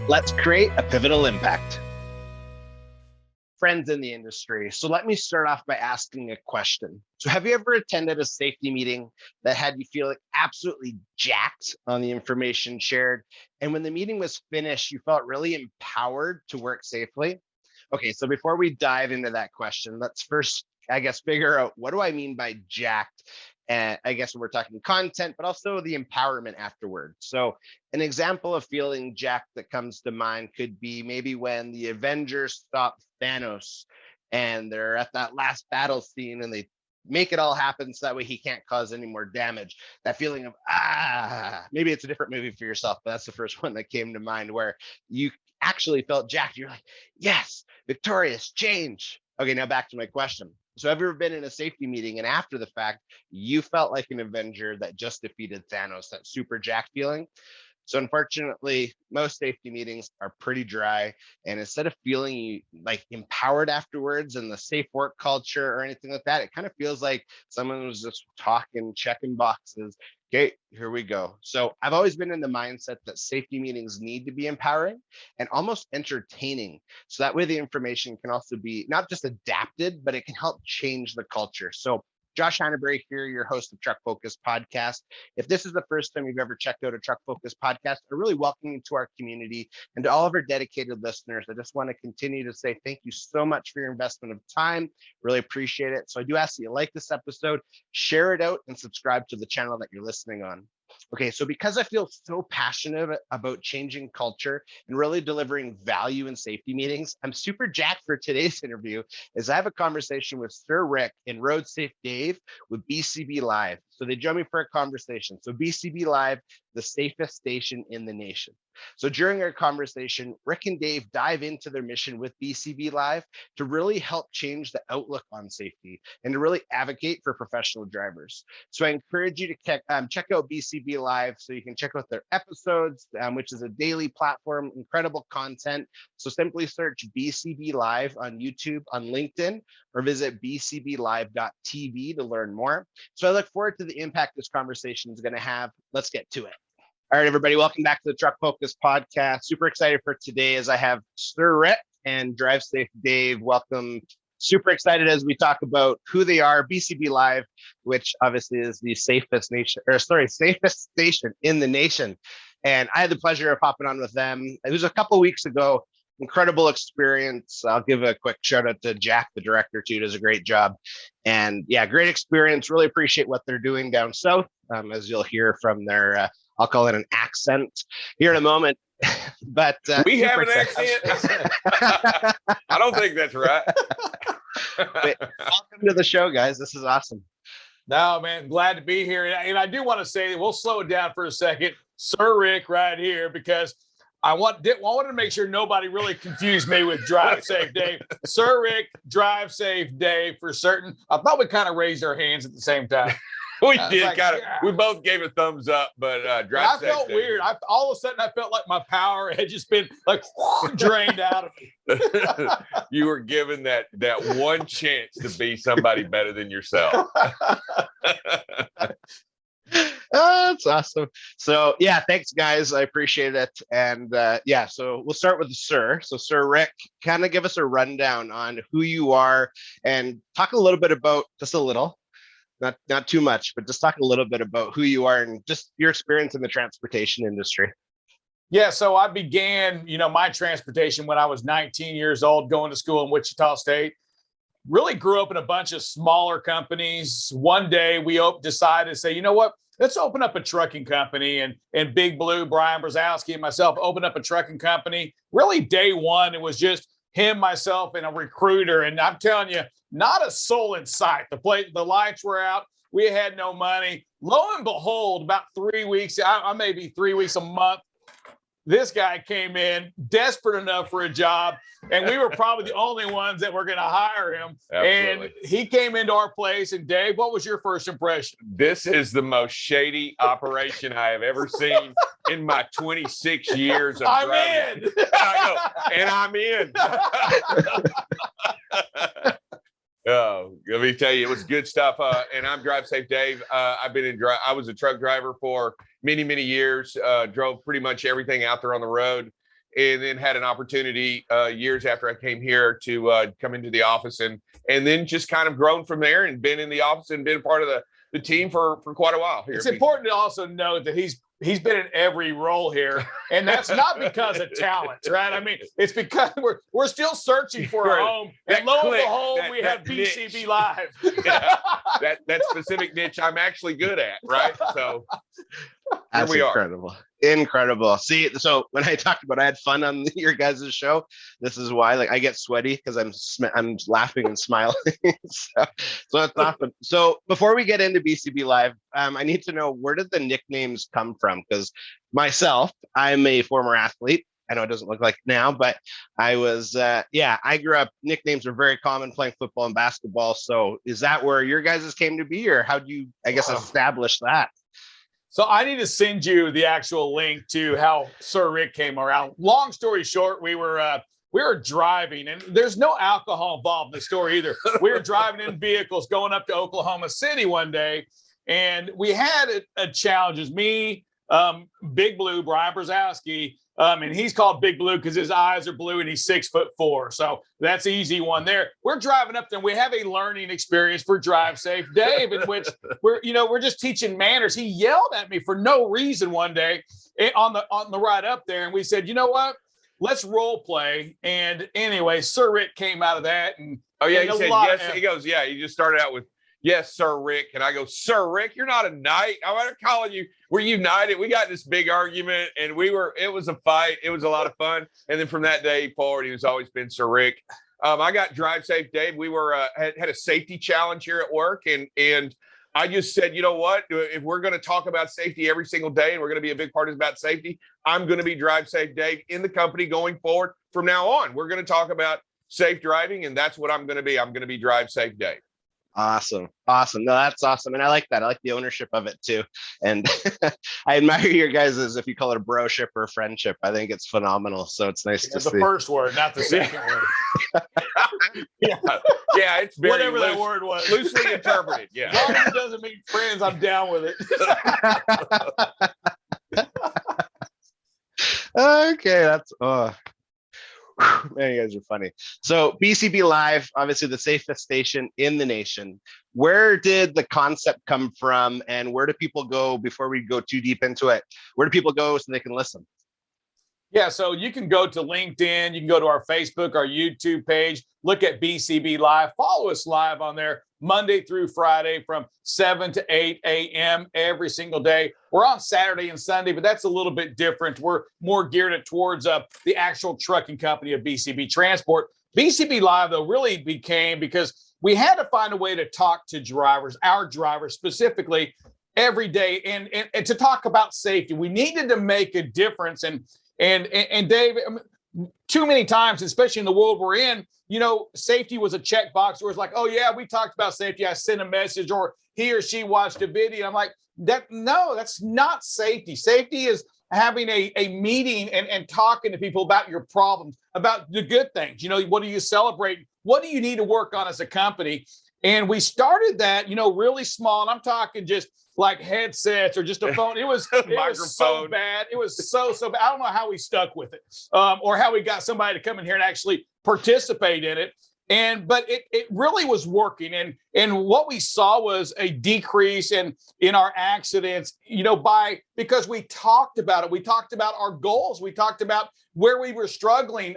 Let's create a pivotal impact. Friends in the industry. So let me start off by asking a question. So have you ever attended a safety meeting that had you feel like absolutely jacked on the information shared? And when the meeting was finished, you felt really empowered to work safely? Okay, so before we dive into that question, let's first, I guess, figure out what do I mean by jacked? And I guess we're talking content, but also the empowerment afterwards. So, an example of feeling jacked that comes to mind could be maybe when the Avengers stop Thanos and they're at that last battle scene and they make it all happen so that way he can't cause any more damage. That feeling of, maybe it's a different movie for yourself, but that's the first one that came to mind where you actually felt jacked. You're like, yes, victorious, change. Okay, now back to my question. So have you ever been in a safety meeting and after the fact, you felt like an Avenger that just defeated Thanos, that super jacked feeling? So unfortunately, most safety meetings are pretty dry. And instead of feeling like empowered afterwards and the safe work culture or anything like that, it kind of feels like someone was just talking, checking boxes. Okay, here we go. So I've always been in the mindset that safety meetings need to be empowering and almost entertaining. So that way the information can also be not just adapted, but it can help change the culture. So Josh Hannaberry here, your host of Truck Focus Podcast. If this is the first time you've ever checked out a Truck Focus Podcast, I really welcome you to our community and to all of our dedicated listeners. I just want to continue to say thank you so much for your investment of time. Really appreciate it. So I do ask that you like this episode, share it out, and subscribe to the channel that you're listening on. Okay, so because I feel so passionate about changing culture and really delivering value in safety meetings, I'm super jacked for today's interview as I have a conversation with Sir Rick and Road Safe Dave with BCB Live. So they joined me for a conversation. So BCB Live, the safest station in the nation. So during our conversation, Rick and Dave dive into their mission with BCB Live to really help change the outlook on safety and to really advocate for professional drivers. So I encourage you to check out BCB Live so you can check out their episodes, which is a daily platform, incredible content. So simply search BCB Live on YouTube, on LinkedIn, or visit bcblive.tv to learn more. So I look forward to the impact this conversation is going to have. Let's get to it. All right, everybody, welcome back to the Truck Focus Podcast. Super excited for today as I have Sir Rick and Drive Safe Dave. Welcome. Super excited as we talk about who they are, BCB Live, which obviously is the safest station in the nation. And I had the pleasure of hopping on with them. It was a couple of weeks ago. Incredible experience. I'll give a quick shout out to Jack, the director, too. Does a great job. And yeah, great experience. Really appreciate what they're doing down south, as you'll hear from their, I'll call it an accent here in a moment. But we have an accent. I don't think that's right. Welcome to the show, guys. This is awesome. No, man, glad to be here. And I do want to say, we'll slow it down for a second. Sir Rick right here, because I wanted to make sure nobody really confused me with Drive Safe Dave. Sir Rick, Drive Safe Dave for certain. I thought we kind of raised our hands at the same time. We did like, kind of. Yeah. We both gave a thumbs up, but Drive Safe. I felt weird. All of a sudden, I felt like my power had just been like drained out of me. You were given that one chance to be somebody better than yourself. That's awesome. So yeah, thanks guys. I appreciate it. And yeah, so we'll start with the Sir. So Sir Rick, kind of give us a rundown on who you are and talk a little bit about, just a little, not too much, but just talk a little bit about who you are and just your experience in the transportation industry. Yeah, so I began, my transportation when I was 19 years old, going to school in Wichita State. Really grew up in a bunch of smaller companies. One day we decided to say, you know what, let's open up a trucking company. And Big Blue, Brian Brzezowski, and myself opened up a trucking company. Really day one, it was just him, myself, and a recruiter. And I'm telling you, not a soul in sight. The lights were out. We had no money. Lo and behold, about 3 weeks, I maybe 3 weeks, a month, this guy came in desperate enough for a job, and we were probably the only ones that were going to hire him. Absolutely. And he came into our place. And Dave, what was your first impression? This is the most shady operation I have ever seen in my 26 years of driving. I know, and I'm in. Oh, let me tell you, it was good stuff. And I'm Drive Safe Dave. I was a truck driver for many, many years. Drove pretty much everything out there on the road. and then had an opportunity years after I came here to come into the office and then just kind of grown from there and been in the office and been part of the team for quite a while here. It's important to also note that he's been in every role here, and that's not because of talent, right? I mean, it's because we're still searching for a home, and lo and behold, we have BCB niche. Live. Yeah, that specific niche I'm actually good at, right? So that's incredible. Incredible. See, so when I talked about I had fun on your guys' show, this is why, like, I get sweaty because I'm laughing and smiling. so it's awesome. So before we get into BCB Live, I need to know, where did the nicknames come from? Because myself, I'm a former athlete. I know it doesn't look like it now, but I was, I grew up, nicknames were very common playing football and basketball. So is that where your guys' came to be, or how do you, I guess, establish that? So I need to send you the actual link to how Sir Rick came around. Long story short, we were driving, and there's no alcohol involved in the story either. We were driving in vehicles going up to Oklahoma City one day, and we had a challenge. It was me, Big Blue, Brian Brzezowski, and he's called Big Blue because his eyes are blue and he's 6'4". So that's an easy one there. We're driving up there, and we have a learning experience for Drive Safe Dave, in which we're just teaching manners. He yelled at me for no reason one day on the ride up there, and we said, you know what? Let's role play. And anyway, Sir Rick came out of that, and he said yes. He goes, yeah. He just started out with, yes, Sir Rick. And I go, Sir Rick, you're not a knight. I'm calling you. We're united. We got this big argument, and it was a fight. It was a lot of fun. And then from that day forward, he's always been Sir Rick. I got Drive Safe Dave. We were had a safety challenge here at work, and I just said, you know what? If we're going to talk about safety every single day, and we're going to be a big part about safety, I'm going to be Drive Safe Dave in the company going forward. From now on, we're going to talk about safe driving, and that's what I'm going to be. I'm going to be Drive Safe Dave. Awesome. No, that's awesome. And I like that. I like the ownership of it too. And I admire your guys' if you call it a broship or a friendship. I think it's phenomenal. So it's nice to see. The first word, not the second word. Yeah, it's very whatever that word was. Loosely interpreted. Yeah. As long as it doesn't mean friends, I'm down with it. Okay, that's man, you guys are funny. So BCB Live, obviously the safest station in the nation. Where did the concept come from, and where do people go, before we go too deep into it, where do people go so they can listen? Yeah, so you can go to LinkedIn, you can go to our Facebook, our YouTube page, look at BCB Live, follow us live on there Monday through Friday from 7 to 8 a.m. every single day. We're on Saturday and Sunday, but that's a little bit different. We're more geared towards the actual trucking company of BCB Transport. BCB Live, though, really became because we had to find a way to talk to drivers, our drivers specifically, every day, and to talk about safety. We needed to make a difference. And Dave, too many times, especially in the world we're in, safety was a checkbox where it's like, oh yeah, we talked about safety. I sent a message, or he or she watched a video. I'm like, that's not safety. Safety is having a meeting and talking to people about your problems, about the good things. What do you celebrate? What do you need to work on as a company? And we started that, really small. And I'm talking just like headsets or just a phone. It was so bad. It was so bad. I don't know how we stuck with it, or how we got somebody to come in here and actually participate in it. But it really was working. And what we saw was a decrease in our accidents, because we talked about it. We talked about our goals. We talked about where we were struggling,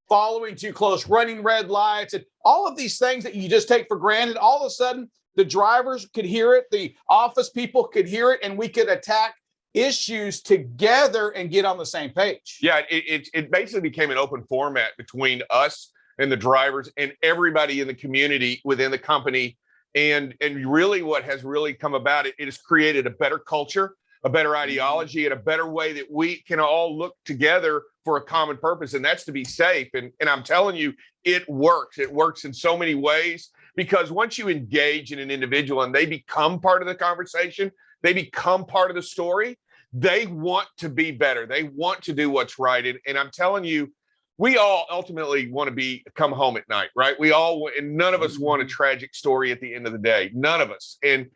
following too close, running red lights, and all of these things that you just take for granted. All of a sudden, the drivers could hear it, the office people could hear it, and we could attack issues together and get on the same page. Yeah, it basically became an open format between us and the drivers and everybody in the community within the company. And really what has really come about it has created a better culture, a better ideology, and a better way that we can all look together for a common purpose, and that's to be safe. And I'm telling you, it works. It works in so many ways, because once you engage in an individual and they become part of the conversation, they become part of the story, they want to be better. They want to do what's right. And I'm telling you, we all ultimately want to come home at night, right? And none of us want a tragic story at the end of the day. None of us. And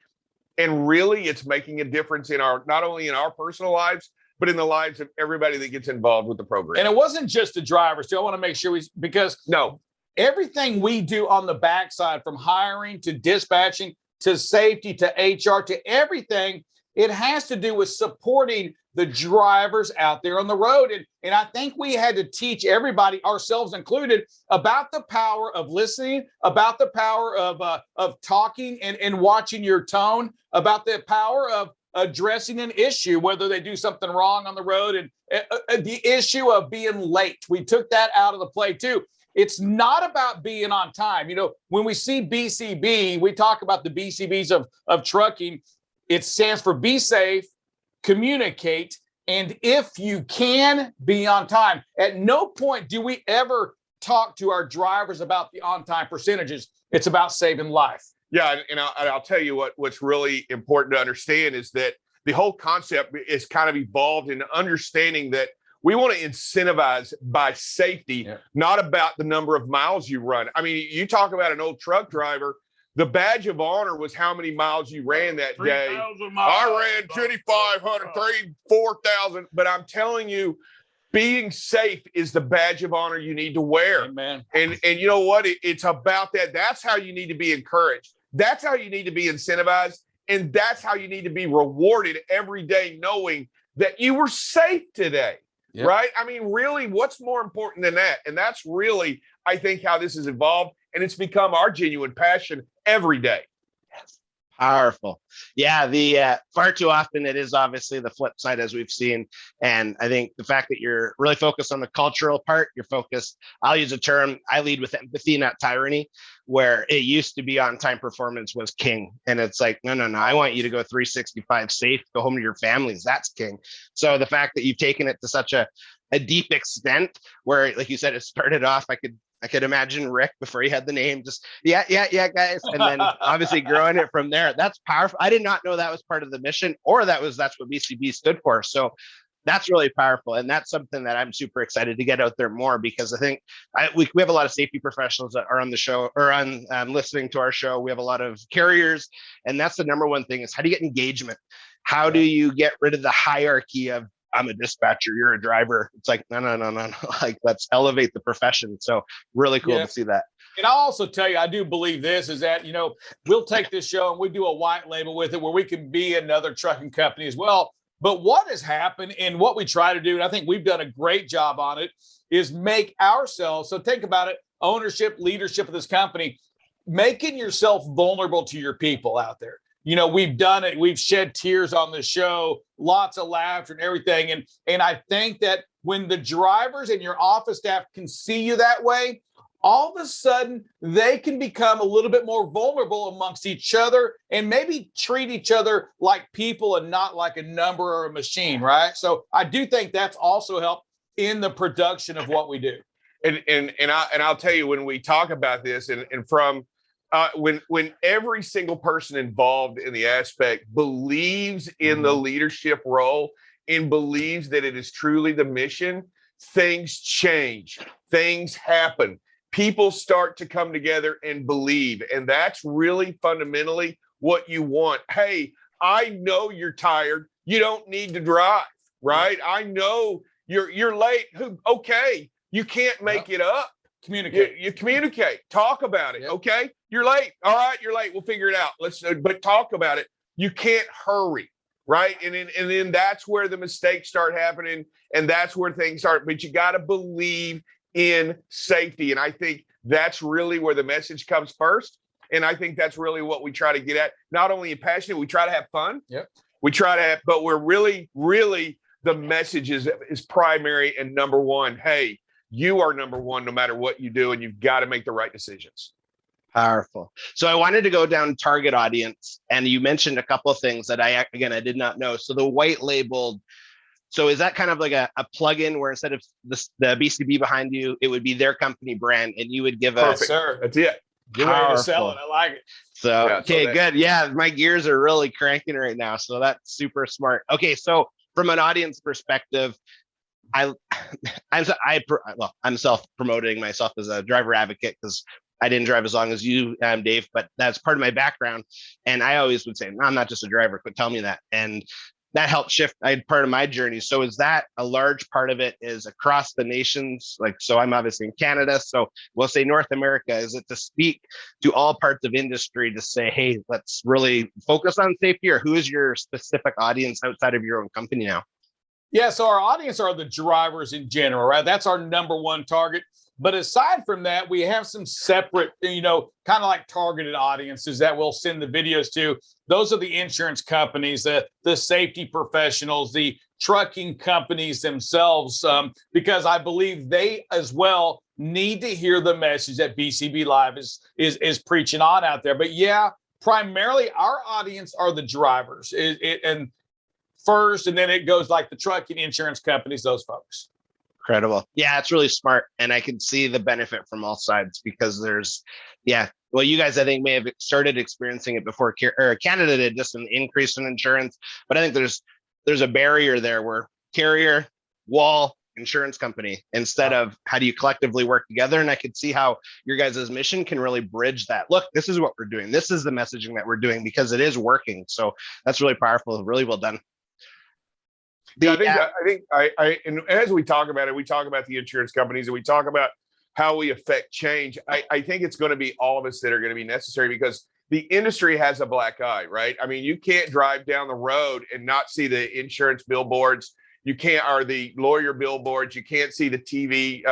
really, it's making a difference not only in our personal lives, but in the lives of everybody that gets involved with the program. And it wasn't just the drivers too. I want to make sure because everything we do on the backside, from hiring to dispatching to safety to HR to everything, it has to do with supporting the drivers out there on the road. And I think we had to teach everybody, ourselves included, about the power of listening, about the power of talking and watching your tone, about the power of addressing an issue, whether they do something wrong on the road, and the issue of being late. We took that out of the play too. It's not about being on time. You know, when we see BCB, we talk about the BCBs of trucking. It stands for be safe, communicate, and if you can, be on time. At no point do we ever talk to our drivers about the on-time percentages. It's about saving life. Yeah, and I'll tell you what's really important to understand is that the whole concept is kind of evolved in understanding that we want to incentivize by safety, not about the number of miles you run. I mean, you talk about an old truck driver. The badge of honor was how many miles you ran that day. I ran 2,500, 4,000. But I'm telling you, being safe is the badge of honor you need to wear. Amen. And you know what? It's about that. That's how you need to be encouraged. That's how you need to be incentivized. And that's how you need to be rewarded every day, knowing that you were safe today. Yep. Right? I mean, really, what's more important than that? And that's really, I think, how this has evolved. And it's become our genuine passion every day. Yes. Powerful. Yeah, the far too often it is obviously the flip side, as we've seen. And I think the fact that you're really focused on the cultural part, you're focused, I'll use a term, I lead with empathy, not tyranny, where it used to be on-time performance was king. And it's like, no, I want you to go 365 safe, go home to your families. That's king. So the fact that you've taken it to such a deep extent where, like you said, it started off, I could imagine Rick before he had the name, just yeah, guys. And then obviously growing it from there. That's powerful. I did not know that was part of the mission, or that's what BCB stood for. So that's really powerful. And that's something that I'm super excited to get out there more, because I think we have a lot of safety professionals that are on the show or on listening to our show. We have a lot of carriers, and that's the number one thing is how do you get engagement? How do you get rid of the hierarchy of I'm a dispatcher, you're a driver? It's like, no. Like, let's elevate the profession. So really cool to see that. And I'll also tell you, I do believe this is that, you know, we'll take this show and we do a white label with it where we can be another trucking company as well. But what has happened and what we try to do, and I think we've done a great job on it, is make ourselves, so think about it, ownership, leadership of this company, making yourself vulnerable to your people out there. You know, we've done it. We've shed tears on the show, lots of laughter and everything. And I think that when the drivers and your office staff can see you that way, all of a sudden they can become a little bit more vulnerable amongst each other and maybe treat each other like people and not like a number or a machine, right? So I do think that's also helped in the production of what we do. And I'll tell you, when we talk about this and from when every single person involved in the aspect believes in the leadership role and believes that it is truly the mission, things change, things happen. People start to come together and believe. And that's really fundamentally what you want. Hey, I know you're tired. You don't need to drive, right? I know you're late. Okay, you can't make it up. Communicate. You communicate. Talk about it. Yep. Okay. You're late. All right. You're late. We'll figure it out. But talk about it. You can't hurry. Right. And then that's where the mistakes start happening. And that's where things start. But you got to believe in safety. And I think that's really where the message comes first. And I think that's really what we try to get at. Not only passionate, we try to have fun. Yep. We try to have, but we're really, the message is primary and number one. Hey, you are number one, no matter what you do, and you've got to make the right decisions. Powerful. So I wanted to go down target audience, and you mentioned a couple of things that I did not know. So the white labeled, so is that kind of like a plug-in where instead of the BCB behind you, it would be their company brand, and you would give a Perfect. Sir. That's it. Good way to sell it. I like it. So, okay, good. Yeah, my gears are really cranking right now. So that's super smart. Okay, so from an audience perspective, I'm self-promoting myself as a driver advocate because I didn't drive as long as you, Dave, but that's part of my background. And I always would say, no, I'm not just a driver, but tell me that. And that helped shift part of my journey. So is that a large part of it is across the nations? Like, so I'm obviously in Canada. So we'll say North America. Is it to speak to all parts of industry to say, hey, let's really focus on safety, or who is your specific audience outside of your own company now? Yeah, so our audience are the drivers in general, right? That's our number one target. But aside from that, we have some separate, kind of like targeted audiences that we'll send the videos to. Those are the insurance companies, the safety professionals, the trucking companies themselves, because I believe they as well need to hear the message that BCB Live is preaching on out there. But yeah, primarily our audience are the drivers, and first, and then it goes like the trucking insurance companies, those folks. Incredible. Yeah, it's really smart. And I can see the benefit from all sides because well, you guys, I think, may have started experiencing it before Canada did, just an increase in insurance. But I think there's a barrier there where carrier, wall, insurance company, instead of how do you collectively work together. And I could see how your guys' mission can really bridge that. Look, this is what we're doing. This is the messaging that we're doing because it is working. So that's really powerful. Really well done. I think and as we talk about it, we talk about the insurance companies and we talk about how we affect change. I think it's going to be all of us that are going to be necessary because the industry has a black eye, right? I mean, you can't drive down the road and not see the insurance billboards. You can't, or the lawyer billboards. You can't see the TV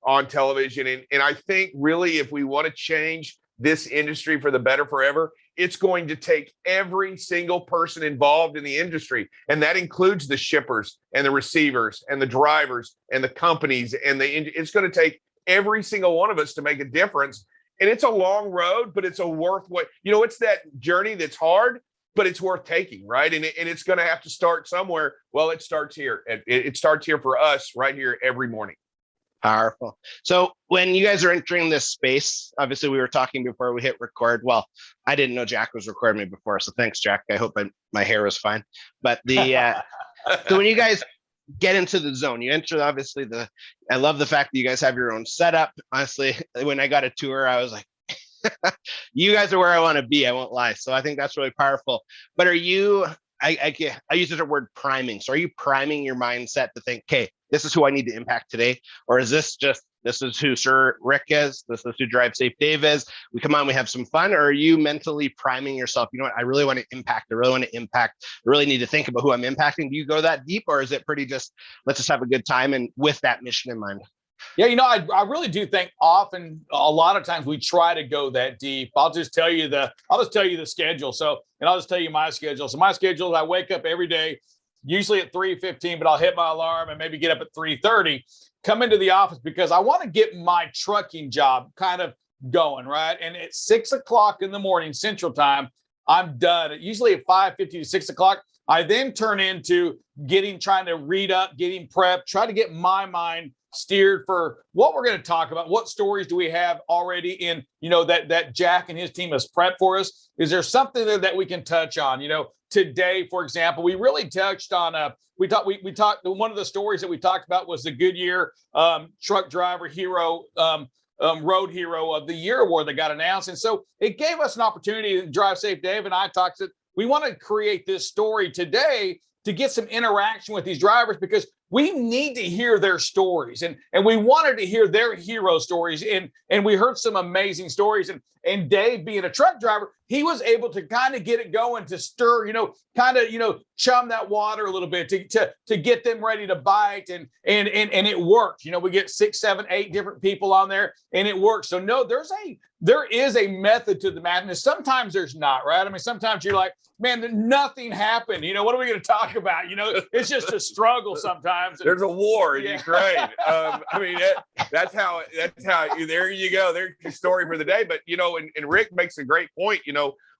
on television. And I think really, if we want to change this industry for the better forever, it's going to take every single person involved in the industry. And that includes the shippers and the receivers and the drivers and the companies. And it's going to take every single one of us to make a difference. And it's a long road, but it's it's that journey that's hard, but it's worth taking, right? And it's going to have to start somewhere. Well, it starts here. It starts here for us right here every morning. Powerful. So when you guys are entering this space, obviously we were talking before we hit record. Well, I didn't know Jack was recording me before, so thanks, Jack. I hope my hair was fine. But so when you guys get into the zone, you enter obviously I love the fact that you guys have your own setup. Honestly, when I got a tour, I was like, you guys are where I want to be. I won't lie. So I think that's really powerful. But are you? I use the word priming. So are you priming your mindset to think, okay, this is who I need to impact today? Or is this is who Sir Rick is? This is who Drive Safe Dave is? We come on, we have some fun. Or are you mentally priming yourself? You know what? I really want to impact. I really need to think about who I'm impacting. Do you go that deep? Or is it pretty just, let's just have a good time and with that mission in mind? Yeah, I really do think often, a lot of times we try to go that deep. I'll just tell you the schedule. So, and I'll just tell you my schedule. So my schedule is I wake up every day, usually at 3:15, but I'll hit my alarm and maybe get up at 3:30, come into the office because I want to get my trucking job kind of going, right? And at 6 o'clock in the morning, Central Time, I'm done. Usually at 5:50 to 6 o'clock, I then turn into trying to read up, getting prepped, try to get my mind steered for what we're going to talk about. What stories do we have already in, that Jack and his team has prepped for us? Is there something there that we can touch on? Today, for example, we really touched on, we talked, one of the stories that we talked about was the Goodyear truck driver hero, road hero of the year award that got announced. And so it gave us an opportunity to Drive Safe Dave and I talked that we want to create this story today to get some interaction with these drivers because we need to hear their stories and we wanted to hear their hero stories and we heard some amazing stories and Dave being a truck driver, he was able to kind of get it going to stir, chum that water a little bit to get them ready to bite and it worked. We get 6, 7, 8 different people on there and it works. So no, there is a method to the madness. Sometimes there's not, right? I mean, sometimes you're like, man, nothing happened. What are we going to talk about? It's just a struggle sometimes. There's a war in Ukraine. That's how, there you go. There's your story for the day. But, and Rick makes a great point.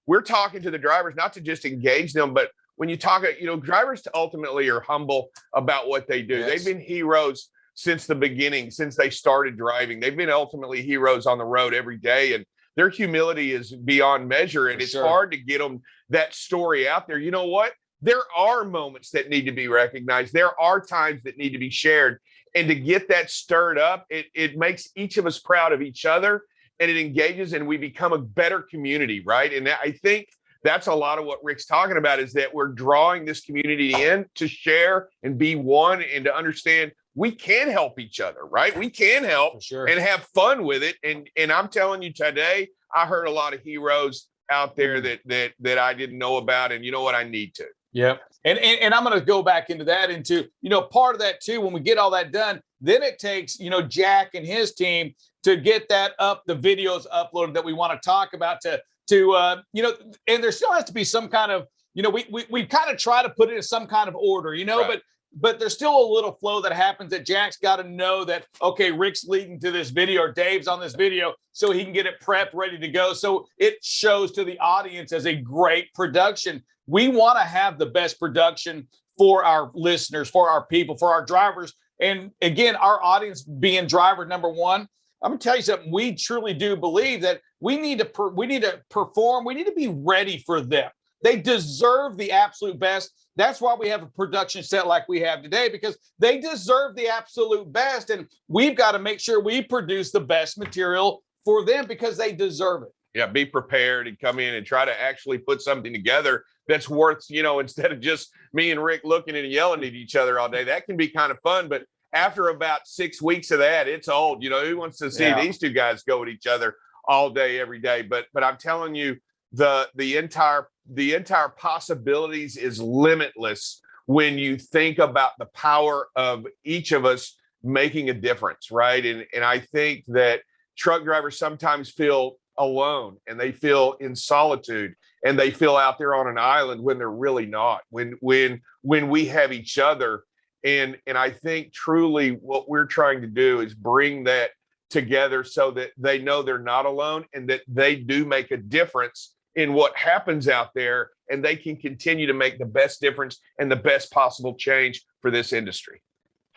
We're talking to the drivers, not to just engage them, but when you talk, drivers ultimately are humble about what they do. Yes. They've been heroes since the beginning, since they started driving. They've been ultimately heroes on the road every day. And their humility is beyond measure. And it's hard to get them that story out there. You know what? There are moments that need to be recognized. There are times that need to be shared. And to get that stirred up, it makes each of us proud of each other and it engages and we become a better community, right? And I think that's a lot of what Rick's talking about, is that we're drawing this community in to share and be one and to understand we can help each other, right? We can help and have fun with it. And I'm telling you today, I heard a lot of heroes out there that I didn't know about. And you know what? I need to. Yep. And I'm going to go back into that, into, part of that too, when we get all that done, then it takes, Jack and his team to get that up, the videos uploaded that we want to talk about to and there still has to be some kind of, we kind of try to put it in some kind of order, right. But there's still a little flow that happens that Jack's got to know that, okay, Rick's leading to this video or Dave's on this video so he can get it prepped, ready to go. So it shows to the audience as a great production. We want to have the best production for our listeners, for our people, for our drivers. And again, our audience being driver number one, I'm going to tell you something. We truly do believe that we need to perform. We need to be ready for them. They deserve the absolute best. That's why we have a production set like we have today, because they deserve the absolute best. And we've got to make sure we produce the best material for them because they deserve it. Yeah, be prepared and come in and try to actually put something together that's worth, instead of just me and Rick looking and yelling at each other all day. That can be kind of fun, but after about 6 weeks of that, it's old. Who wants to see these two guys go at each other all day, every day? But I'm telling you, the entire possibilities is limitless when you think about the power of each of us making a difference, right? And I think that truck drivers sometimes feel alone and they feel in solitude and they feel out there on an island when they're really not. When we have each other. And I think truly what we're trying to do is bring that together so that they know they're not alone and that they do make a difference in what happens out there, and they can continue to make the best difference and the best possible change for this industry.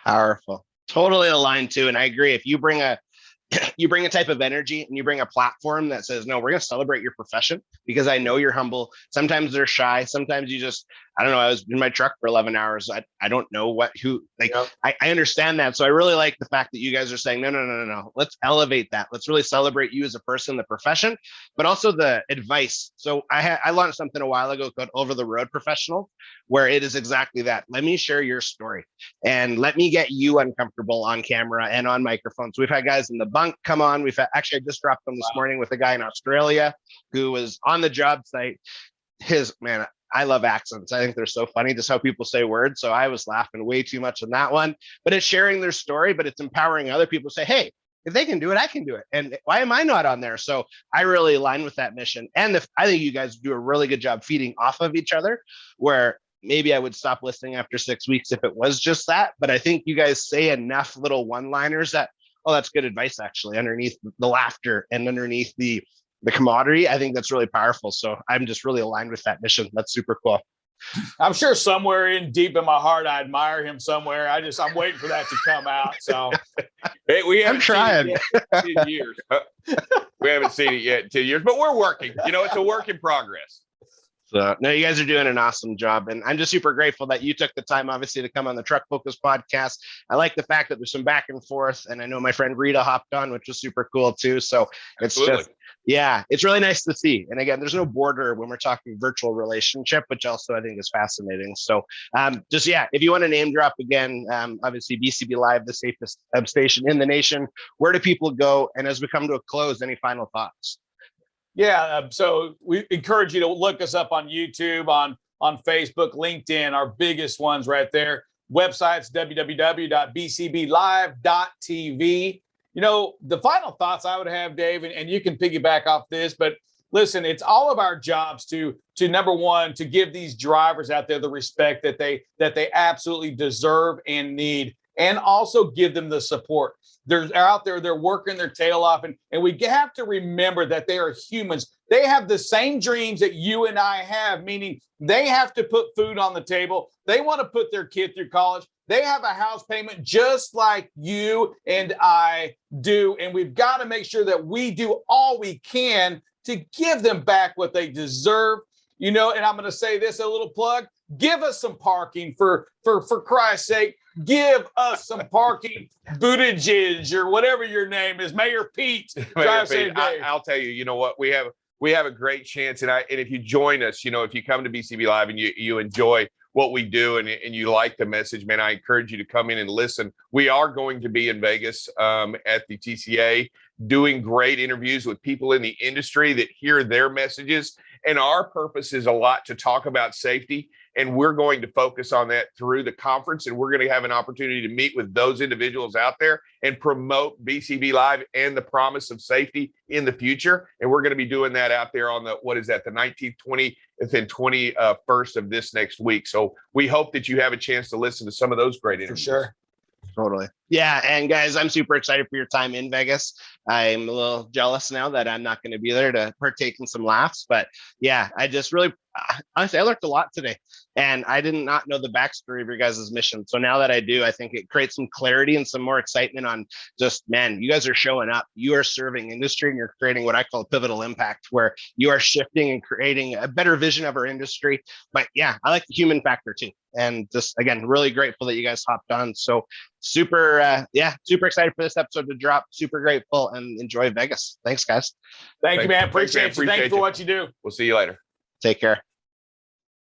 Powerful. Totally aligned too. And I agree. If you bring a type of energy and you bring a platform that says, no, we're going to celebrate your profession because I know you're humble. Sometimes they're shy. Sometimes you just, I don't know. I was in my truck for 11 hours. I don't know I understand that. So I really like the fact that you guys are saying, no. Let's elevate that. Let's really celebrate you as a person, the profession, but also the advice. So I launched something a while ago called Over the Road Professional, where it is exactly that. Let me share your story and let me get you uncomfortable on camera and on microphones. We've had guys in the bunk come on. I just dropped them this morning with a guy in Australia who was on the job site. I love accents. I think they're so funny, just how people say words. So I was laughing way too much on that one, but it's sharing their story, but it's empowering other people to say, hey, if they can do it, I can do it. And why am I not on there? So I really align with that mission. And I think you guys do a really good job feeding off of each other, where maybe I would stop listening after 6 weeks if it was just that. But I think you guys say enough little one-liners that, oh, that's good advice, actually, underneath the laughter and underneath the camaraderie. I think that's really powerful. So I'm just really aligned with that mission. That's super cool. I'm sure somewhere deep in my heart, I admire him somewhere. I'm waiting for that to come out. So hey, I'm trying. In years. We haven't seen it yet in 10 years, but we're working. It's a work in progress. So no, you guys are doing an awesome job. And I'm just super grateful that you took the time, obviously, to come on the Truck Focus podcast. I like the fact that there's some back and forth. And I know my friend Rita hopped on, which was super cool too. So it's really nice to see. And again, there's no border when we're talking virtual relationship, which also I think is fascinating. So if you want to name drop again, obviously BCB Live, the safest station in the nation, where do people go? And as we come to a close, any final thoughts? Yeah, so we encourage you to look us up on YouTube, on Facebook, LinkedIn, our biggest ones right there. Websites, www.bcblive.tv. The final thoughts I would have, Dave, and you can piggyback off this, but listen, it's all of our jobs to number one, to give these drivers out there the respect that they absolutely deserve and need, and also give them the support. They're out there, they're working their tail off, and we have to remember that they are humans. They have the same dreams that you and I have, meaning they have to put food on the table. They want to put their kid through college. They have a house payment just like you and I do, and we've got to make sure that we do all we can to give them back what they deserve. And I'm going to say this, a little plug, give us some parking for Christ's sake. Give us some parking, Buttigieg or whatever your name is, Mayor Pete. Mayor Pete. I'll tell you, you know what? We have we have a great chance. And if you join us, if you come to BCB Live and you enjoy what we do and you like the message, man, I encourage you to come in and listen. We are going to be in Vegas at the TCA doing great interviews with people in the industry that hear their messages. And our purpose is a lot to talk about safety. And we're going to focus on that through the conference. And we're going to have an opportunity to meet with those individuals out there and promote BCB Live and the promise of safety in the future. And we're going to be doing that out there on the 19th, 20th, and 21st of this next week. So we hope that you have a chance to listen to some of those great interviews. For sure. Totally. Yeah. And guys, I'm super excited for your time in Vegas. I'm a little jealous now that I'm not going to be there to partake in some laughs. But yeah, I just really, honestly, I learned a lot today. And I did not know the backstory of your guys' mission. So now that I do, I think it creates some clarity and some more excitement on just, man, you guys are showing up. You are serving industry and you're creating what I call a pivotal impact, where you are shifting and creating a better vision of our industry. But yeah, I like the human factor too. And just, again, really grateful that you guys hopped on. So super excited for this episode to drop. Super grateful, and enjoy Vegas. Thanks, guys. Thank you, man. Appreciate you. Thanks for what you do. We'll see you later. Take care.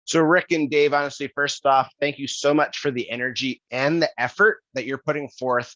So Rick and Dave, honestly, first off, thank you so much for the energy and the effort that you're putting forth,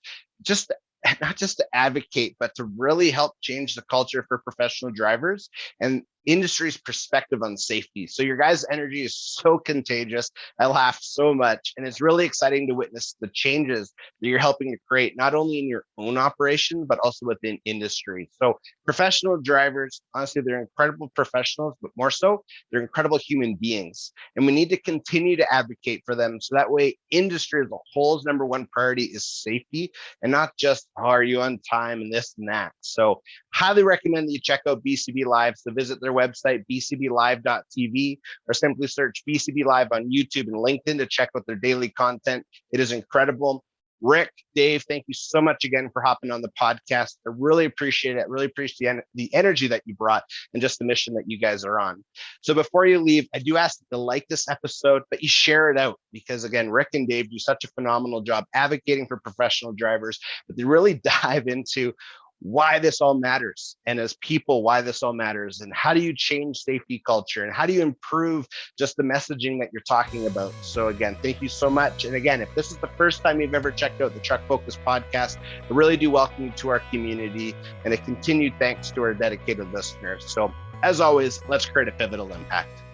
not just to advocate, but to really help change the culture for professional drivers and industry's perspective on safety. So your guys' energy is so contagious. I laughed so much, and it's really exciting to witness the changes that you're helping to create, not only in your own operation, but also within industry. So professional drivers, honestly, they're incredible professionals, but more so, they're incredible human beings. And we need to continue to advocate for them. So that way, industry as a whole's number one priority is safety, and not just, are you on time and this and that. So highly recommend that you check out BCB Live. So visit their website, bcblive.tv, or simply search BCB Live on YouTube and LinkedIn to check out their daily content. It is incredible. Rick, Dave, thank you so much again for hopping on the podcast. I really appreciate it. I really appreciate the energy that you brought and just the mission that you guys are on. So before you leave, I do ask that you like this episode, but you share it out, because again, Rick and Dave do such a phenomenal job advocating for professional drivers, but they really dive into why this all matters, and as people, why this all matters, and how do you change safety culture, and how do you improve just the messaging that you're talking about. So again, thank you so much. And again, if this is the first time you've ever checked out the Truck Focus podcast, I really do welcome you to our community, and a continued thanks to our dedicated listeners. So as always, let's create a pivotal impact.